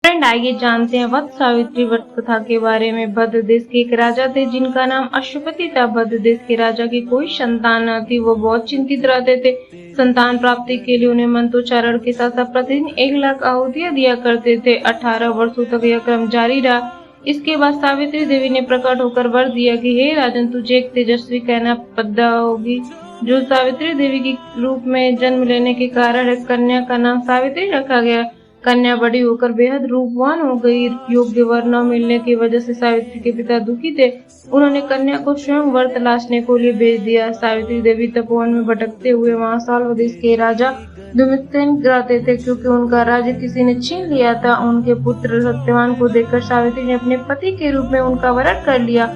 Friend, आइए जानते हैं वत्स सावित्री व्रत कथा के बारे में। भद्र देश के एक राजा थे जिनका नाम अश्वपति था। भद्र देश के राजा की कोई संतान न थी। वो बहुत चिंतित रहते थे। संतान प्राप्ति के लिए उन्हें मंत्रोच्चारण के साथ साथ प्रतिदिन 1 लाख आहुतियां दिया करते थे। 18 वर्षों तक यह क्रम जारी रहा। इसके बाद सावित्री देवी ने प्रकट होकर वर दिया कि हे राजन, तुझे एक तेजस्वी कन्या पैदा होगी जो सावित्री देवी के रूप में जन्म लेने के कारण कन्या का नाम सावित्री रखा गया। कन्या बड़ी होकर बेहद रूपवान हो गई। योग्य वर न मिलने की वजह से सावित्री के पिता दुखी थे। उन्होंने कन्या को स्वयं वर तलाशने को लिए भेज दिया। सावित्री देवी तपोवन में भटकते हुए वहां साल्व देश के राजा धूम्रसेन रहते थे। क्योंकि उनका राज्य किसी ने छीन लिया था, उनके पुत्र सत्यवान को देखकर सावित्री ने अपने पति के रूप में उनका वरण कर लिया।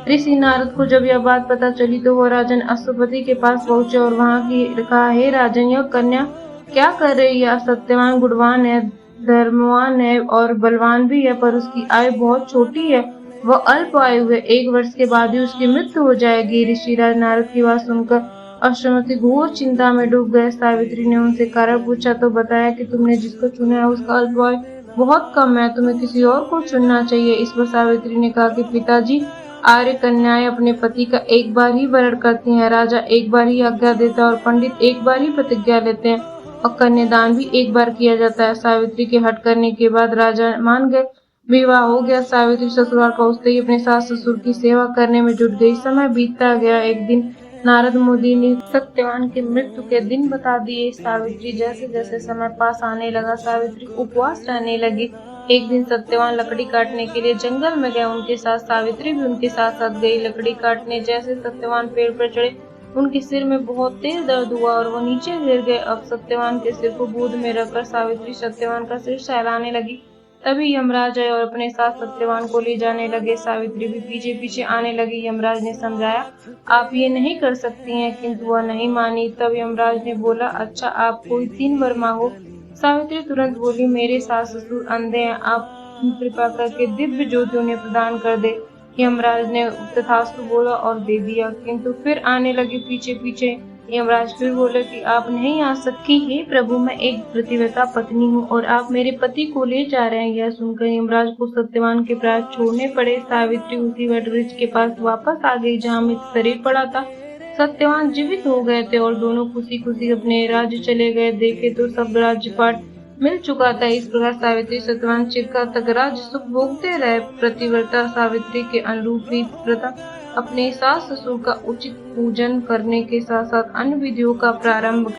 ऋषि नारद को जब यह बात पता चली तो वह राजन अश्वपति के पास पहुंचे और वहां की कहा, हे राजन, यह कन्या क्या कर रही है? सत्यवान गुणवान है, धर्मवान है और बलवान भी है, पर उसकी आयु बहुत छोटी है। वह अल्प आयु है। 1 वर्ष के बाद ही उसकी मृत्यु हो जाएगी। ऋषिराज नारद की बात सुनकर अश्वपति घोर चिंता में डूब गए। सावित्री ने उनसे कारण पूछा तो बताया कि तुमने जिसको चुना है उसका अल्प आयु बहुत कम है, तुम्हें किसी और को चुनना चाहिए। इस पर सावित्री ने कहा कि पिताजी, आर्य कन्याएं अपने पति का एक बार ही वरण करती हैं, राजा एक बार ही आज्ञा देता है और पंडित एक बार ही प्रतिज्ञा लेते हैं और कन्यादान भी एक बार किया जाता है। सावित्री के हट करने के बाद राजा मान गए। विवाह हो गया। सावित्री ससुराल पहुंचते ही अपने सास ससुर की सेवा करने में जुट गई। समय बीतता गया। एक दिन नारद मुनि ने सत्यवान की मृत्यु के दिन बता दिए। सावित्री जैसे जैसे समय पास आने लगा, सावित्री उपवास रहने लगी। एक दिन सत्यवान लकड़ी काटने के लिए जंगल में गए। उनके साथ सावित्री भी उनके साथ साथ गई। लकड़ी काटने जैसे सत्यवान पेड़ पर चढ़े, उनके सिर में बहुत तेज दर्द हुआ और वो नीचे गिर गए। अब सत्यवान के सिर को गोद में रखकर सावित्री सत्यवान का सिर सहलाने लगी। तभी यमराज आए और अपने साथ सत्यवान को ले जाने लगे। सावित्री भी पीछे पीछे आने लगी। यमराज ने समझाया, आप ये नहीं कर सकती हैं, किंतु वह नहीं मानी। तब यमराज ने बोला, अच्छा, आप कोई 3 वर मांगो। सावित्री तुरंत बोली, मेरे सास ससुर अंधे हैं, आप कृपा करके दिव्य ज्योति उन्हें प्रदान कर दे। यमराज ने तथास्तु बोला और दे दिया। किंतु फिर आने लगे पीछे पीछे। यमराज फिर बोले कि आप नहीं आ सकती। हे प्रभु, मैं एक पतिव्रता पत्नी हूँ और आप मेरे पति को ले जा रहे हैं। यह सुनकर यमराज को सत्यवान के प्राण छोड़ने पड़े। सावित्री उसी वटवृक्ष के पास वापस आ गई जहाँ मृत शरीर पड़ा था। सत्यवान जीवित हो गए थे और दोनों खुशी खुशी अपने राज्य चले गए। देखे तो सब राज्यपाट मिल चुका था। इस प्रकार सावित्री सत्यवान चिरकाल तक राज्य सुख भोगते रहे। प्रतिव्रता सावित्री के अनुरूप ही प्रथा अपने सास ससुर का उचित पूजन करने के साथ साथ अन्य विधियों का प्रारंभ